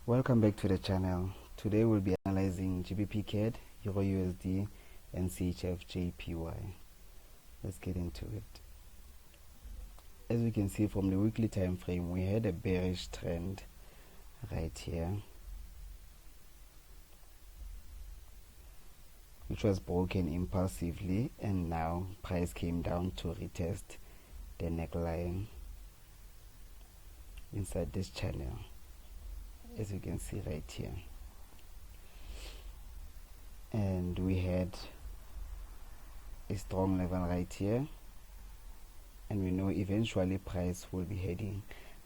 Welcome back to the channel. Today we'll be analyzing GBPCAD, EURUSD and CHFJPY. Let's get into it. As we can see from the weekly time frame, we had a bearish trend right here, which was broken impulsively, and now price came down to retest the neckline inside this channel, as you can see right here. And we had a strong level right here, and we know eventually price will be heading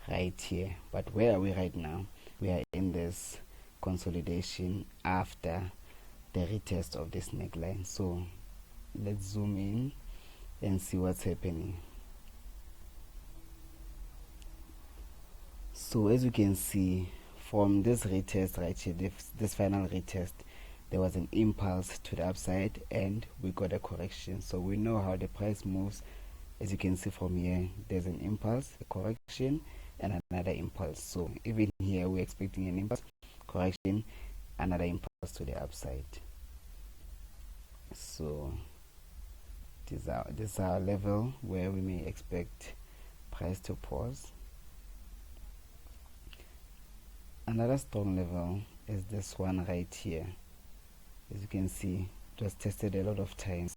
right here. But where are we right now? We are in this consolidation after the retest of this neckline. So let's zoom in and see what's happening. So as you can see from this retest right here, this final retest, there was an impulse to the upside and we got a correction. So we know how the price moves. As you can see from here, there's an impulse, a correction, and another impulse. So even here we're expecting an impulse, correction, another impulse to the upside. So this is our level where we may expect price to pause. Another strong level is this one right here. As you can see, it was tested a lot of times.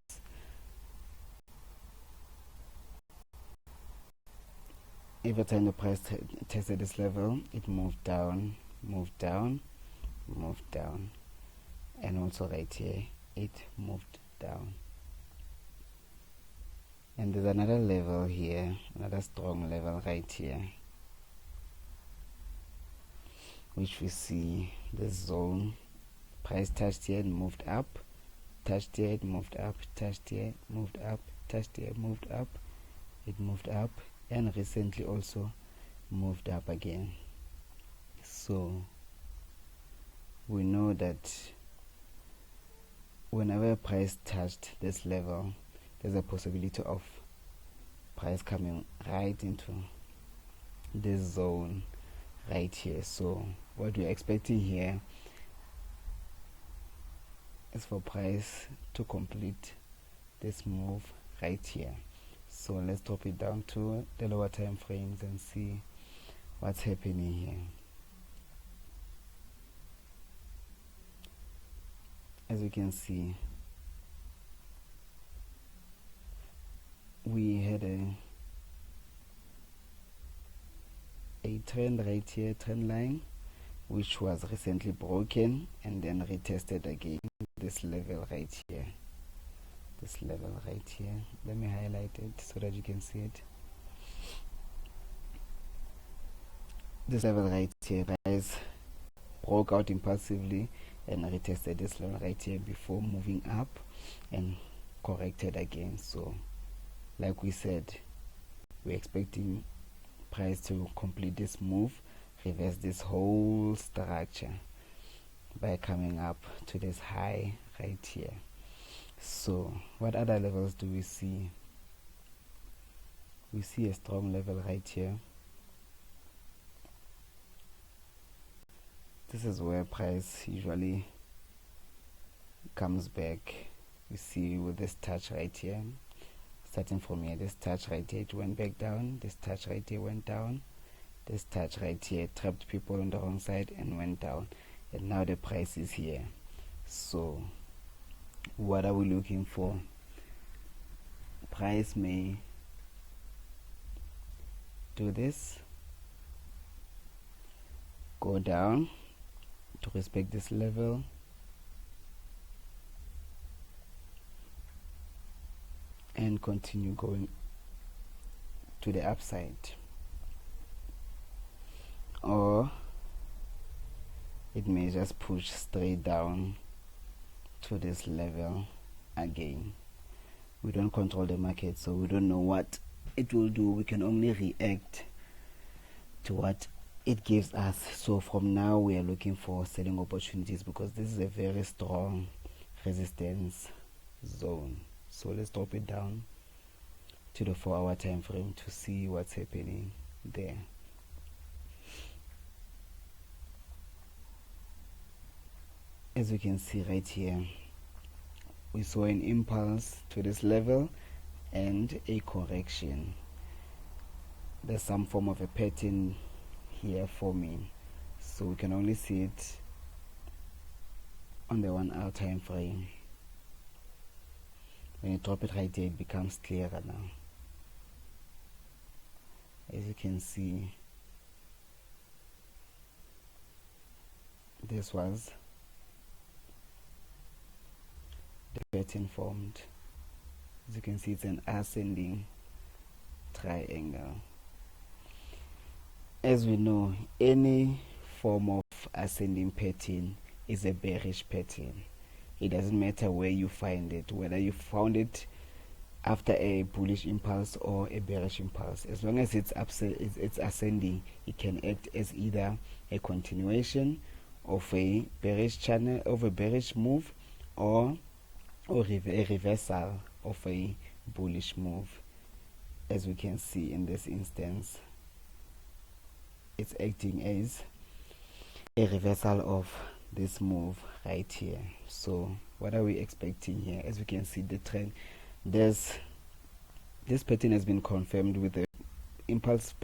Every time the price tested this level, it moved down, moved down, moved down, and also right here it moved down. And there's another level here, another strong level right here, which we see this zone. Price touched here and moved up, touched here, it moved up, touched here, moved up, touched here, moved up, it moved up, and recently also moved up again. So we know that whenever price touched this level, there's a possibility of price coming right into this zone right here. So what we're expecting here is for price to complete this move right here. So let's drop it down to the lower time frames and see what's happening here. As you can see, we had a trend right here, trend line, which was recently broken and then retested again this level right here. This level right here. Let me highlight it so that you can see it. This level right here, price broke out impulsively and retested this level right here before moving up and corrected again. So like we said, we're expecting price to complete this move, reverse this whole structure by coming up to this high right here. So what other levels do we see? We see a strong level right here. This is where price usually comes back. We see with this touch right here, starting from here, this touch right here, it went back down, this touch right here went down, this touch right here trapped people on the wrong side and went down, and now the price is here. So what are we looking for? Price may do this, go down to respect this level, and continue going to the upside, or it may just push straight down to this level again. We don't control the market, so we don't know what it will do. We can only react to what it gives us. So from now we are looking for selling opportunities because this is a very strong resistance zone. So let's drop it down to the 4-hour time frame to see what's happening there. as you can see right here, we saw an impulse to this level and a correction. There's some form of a pattern here forming, so we can only see it on the 1 hour time frame. When you drop it right here, it becomes clearer now. As you can see, this was the pattern formed. As you can see, it's an ascending triangle. As we know, any form of ascending pattern is a bearish pattern. It doesn't matter where you find it, whether you found it after a bullish impulse or a bearish impulse. As long as it's ascending, it can act as either a continuation of a bearish channel, of a bearish move, or a reversal of a bullish move. As we can see in this instance, it's acting as a reversal of this move right here. So what are we expecting here? As we can see, the trend, this pattern has been confirmed with the impulsive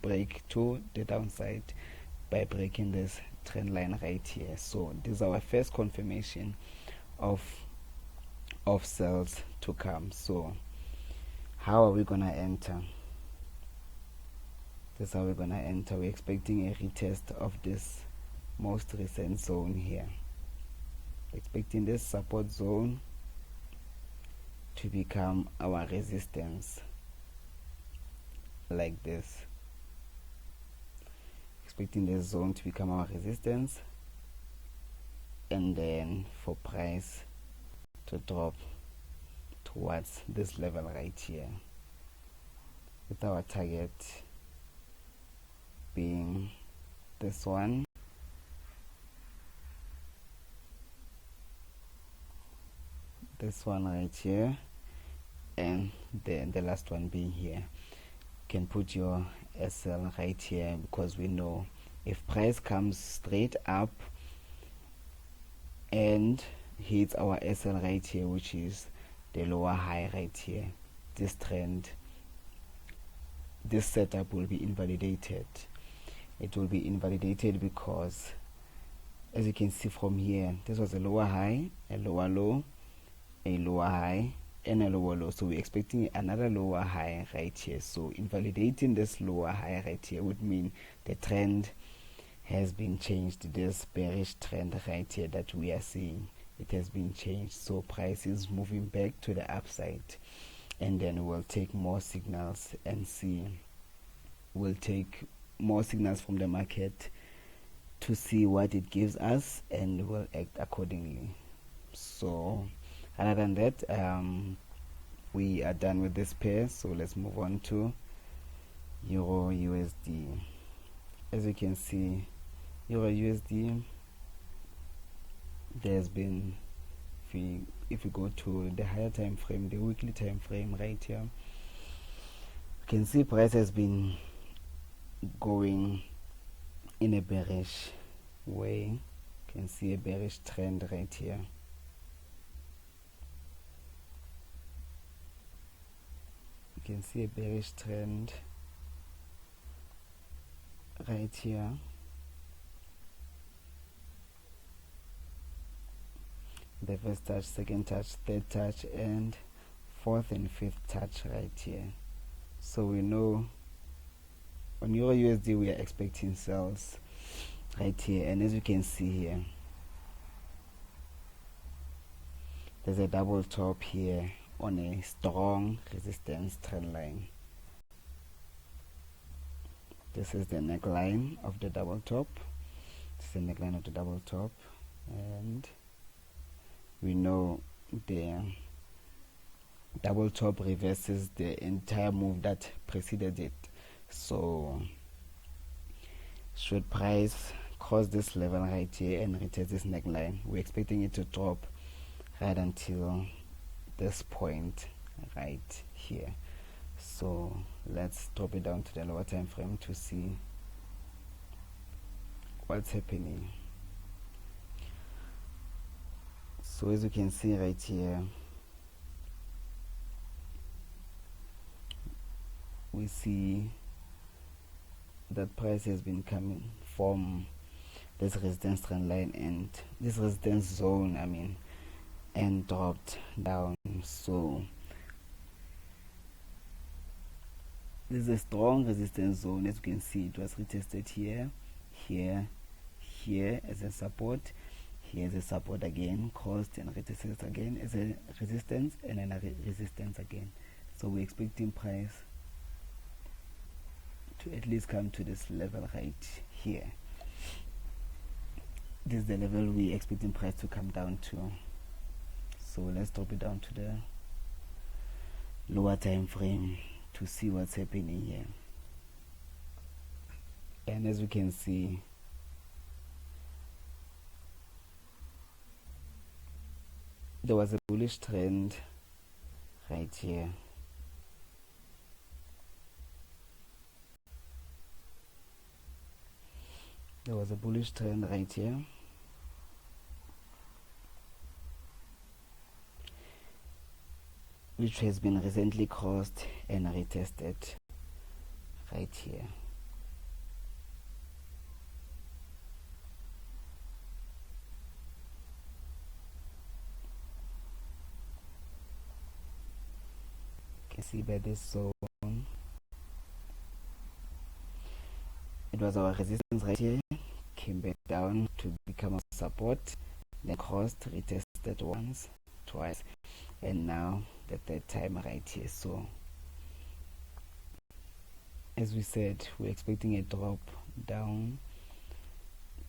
break to the downside by breaking this trend line right here. So this is our first confirmation of sales to come. So how are we gonna enter? This is how we're gonna enter. We're expecting a retest of this most recent zone here, expecting this support zone to become our resistance, like this. Expecting this zone to become our resistance, and then for price to drop towards this level right here, with our target being this one, right here, and then the last one being here. You can put your SL right here, because we know if price comes straight up and hits our SL right here, which is the lower high right here, this trend, this setup will be invalidated. It will be invalidated because, as you can see from here, this was a lower high, a lower low, a lower high, and a lower low. So we're expecting another lower high right here. So invalidating this lower high right here would mean the trend has been changed. This bearish trend right here that we are seeing, it has been changed. So price is moving back to the upside, and then we'll take more signals and see. We'll take more signals from the market to see what it gives us, and we'll act accordingly. So other than that, we are done with this pair. So let's move on to Euro USD. As you can see, Euro USD, there's been, if we go to the higher time frame, the weekly time frame right here, you can see price has been going in a bearish way. You can see a bearish trend right here. You can see a bearish trend right here. The first touch, second touch, third touch, and fourth and fifth touch right here. So we know on Euro USD we are expecting sales right here, and as you can see here, there's a double top here on a strong resistance trend line. This is the neckline of the double top. This is the neckline of the double top, and we know the double top reverses the entire move that preceded it. So should price cross this level right here and retest this neckline, we're expecting it to drop right until this point right here. So let's drop it down to the lower time frame to see what's happening. So as you can see right here, we see that price has been coming from this resistance trend line and this resistance zone, and dropped down. So this is a strong resistance zone. As you can see, it was retested here, here as a support, here as a support again, crossed and retested again as a resistance, and another resistance again. So we're expecting price to at least come to this level right here. This is the level we're expecting price to come down to. So let's drop it down to the lower time frame to see what's happening here. And as we can see, there was a bullish trend right here. There was a bullish trend right here. Which has been recently crossed and retested right here. You can see by this zone, it was our resistance right here, came back down to become a support, then crossed, retested once, twice, and now the third time right here. So as we said, we're expecting a drop down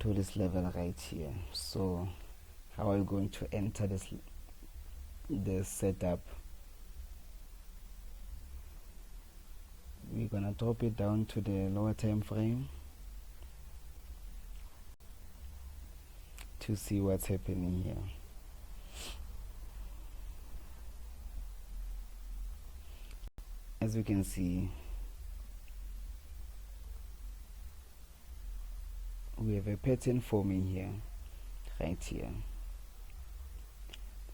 to this level right here. So how are we going to enter this setup? We're gonna drop it down to the lower time frame to see what's happening here. As we can see, we have a pattern forming here, right here.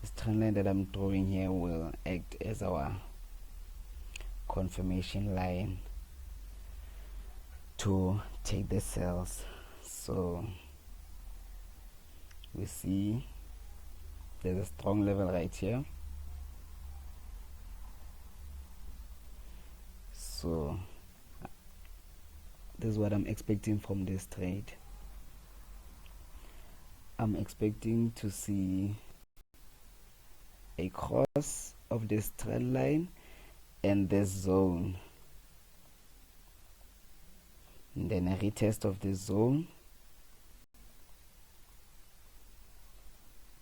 This trend line that I'm drawing here will act as our confirmation line to take the cells. So we see there's a strong level right here. So this is what I'm expecting from this trade. I'm expecting to see a cross of this trend line and this zone, and then a retest of this zone,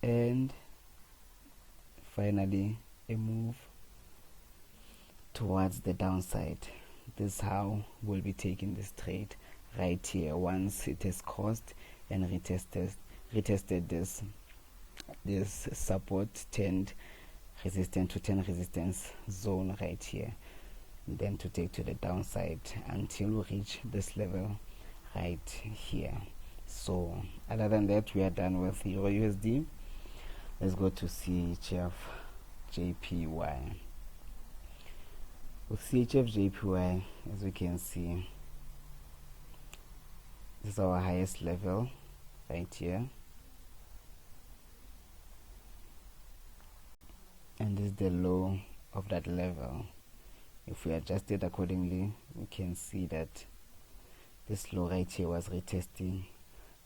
and finally a move towards the downside. This is how we'll be taking this trade right here. Once it has crossed and retested this support, turned resistance to 10 resistance zone right here, then to take to the downside until we reach this level right here. So other than that, we are done with EURUSD. Let's go to CHFJPY. With CHFJPY, as we can see, this is our highest level right here, and this is the low of that level. If we adjust it accordingly, we can see that this low right here was retesting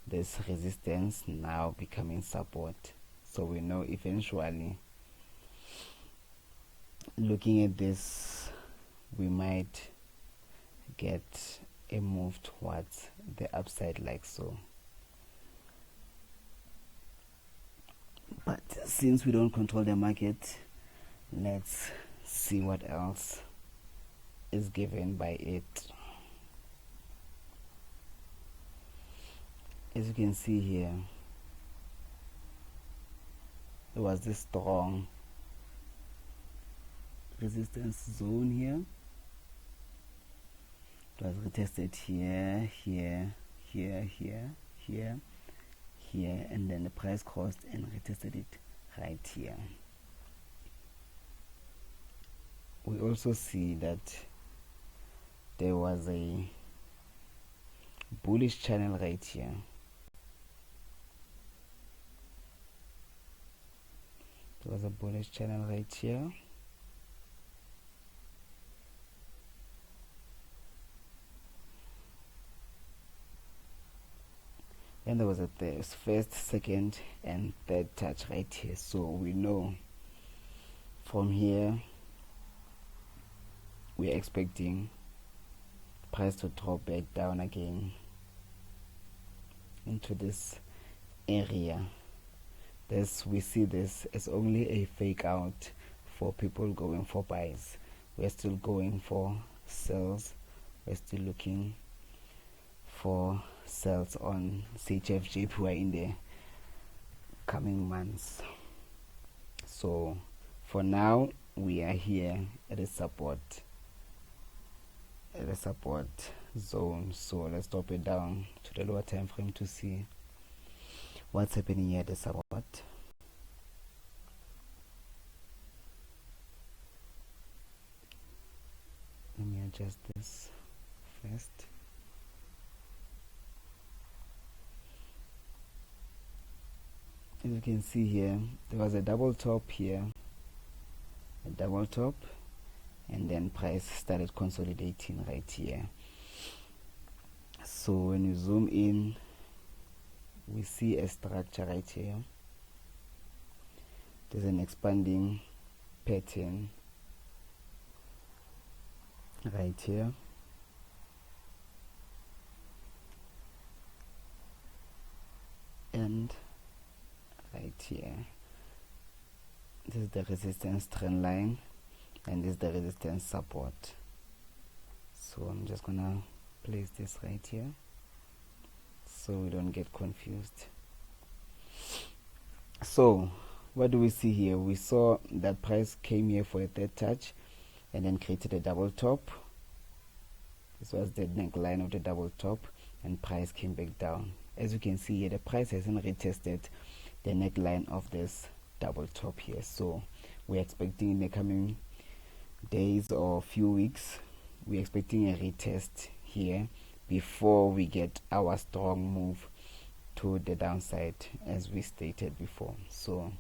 this resistance, now becoming support. So we know eventually, looking at this, we might get a move towards the upside like so. But since we don't control the market, let's see what else is given by it. As you can see here, there was this strong resistance zone here. It was retested here, here, and then the price crossed and retested it right here. We also see that there was a bullish channel right here. There was a bullish channel right here. And there was a first, second, and third touch right here. So we know from here we're expecting price to drop back down again into this area. We see this as only a fake out for people going for buys. We're still going for sells. We're still looking for sells on CHFJPY in the coming months. So for now we are here at a support zone. So let's drop it down to the lower time frame to see what's happening here at the support. Let me adjust this first. As you can see here, there was a double top here, a double top, and then price started consolidating right here. So when you zoom in, we see a structure right here. There's an expanding pattern right here. And right here, this is the resistance trend line, and this is the resistance support. So I'm just gonna place this right here so we don't get confused. So what do we see here? We saw that price came here for a third touch and then created a double top. This was the neckline of the double top, and price came back down. As you can see here, the price hasn't retested the neckline of this double top here. So we're expecting in the coming days or few weeks, we're expecting a retest here before we get our strong move to the downside, as we stated before. So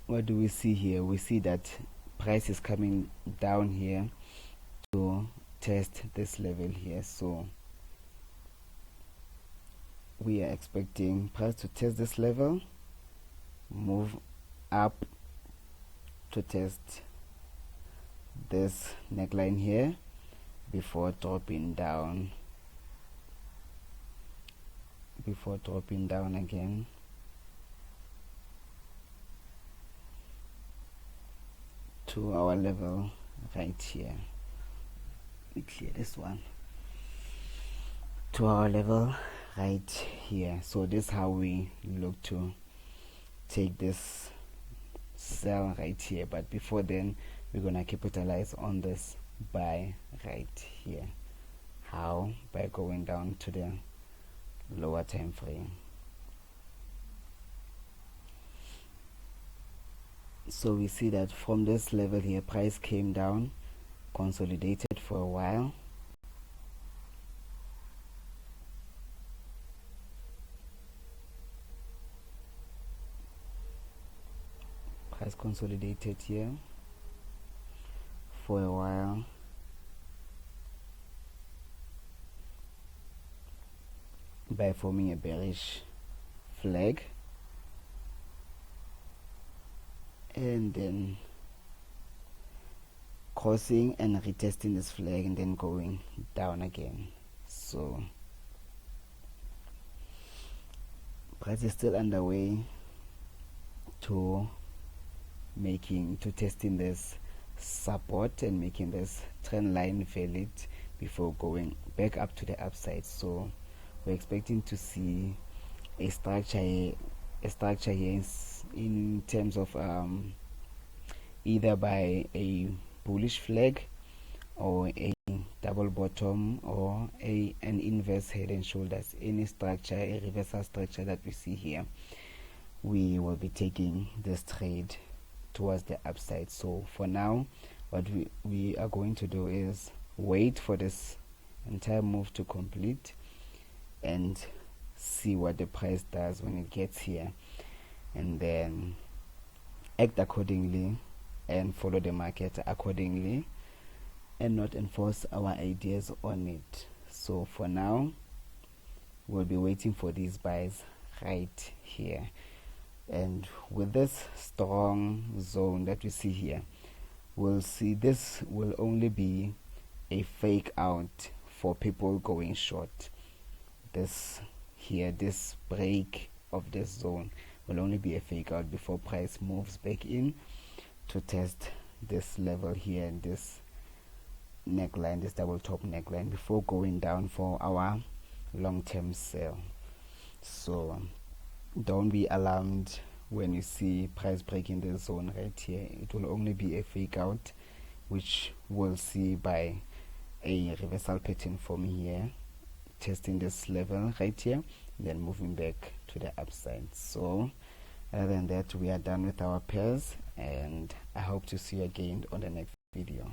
what do we see here? We see that price is coming down here to test this level here. So we are expecting price to test this level, move up to test this neckline here before dropping down again to our level right here. We clear this one to our level right here. So this is how we look to take this sell right here, but before then we're gonna capitalize on this buy right here. How? By going down to the lower time frame. So we see that from this level here, price came down, consolidated for a while, price consolidated here for a while, by forming a bearish flag, and then crossing and retesting this flag and then going down again. So price is still underway to testing this support and making this trend line valid before going back up to the upside. So we're expecting to see a structure here in terms of either by a bullish flag or a double bottom or an inverse head and shoulders, any structure, a reversal structure that we see here. we will be taking this trade towards the upside. So for now, what we are going to do is wait for this entire move to complete and see what the price does when it gets here, and then act accordingly and follow the market accordingly and not enforce our ideas on it. So for now, we'll be waiting for these buys right here, and with this strong zone that we see here, we'll see this will only be a fake out for people going short. This here, this break of this zone will only be a fake out before price moves back in to test this level here and this neckline, this double top neckline, before going down for our long-term sale. So don't be alarmed when you see price breaking the zone right here. It will only be a fake out, which we'll see by a reversal pattern from here, testing this level right here, then moving back to the upside. So other than that, we are done with our pairs, and I hope to see you again on the next video.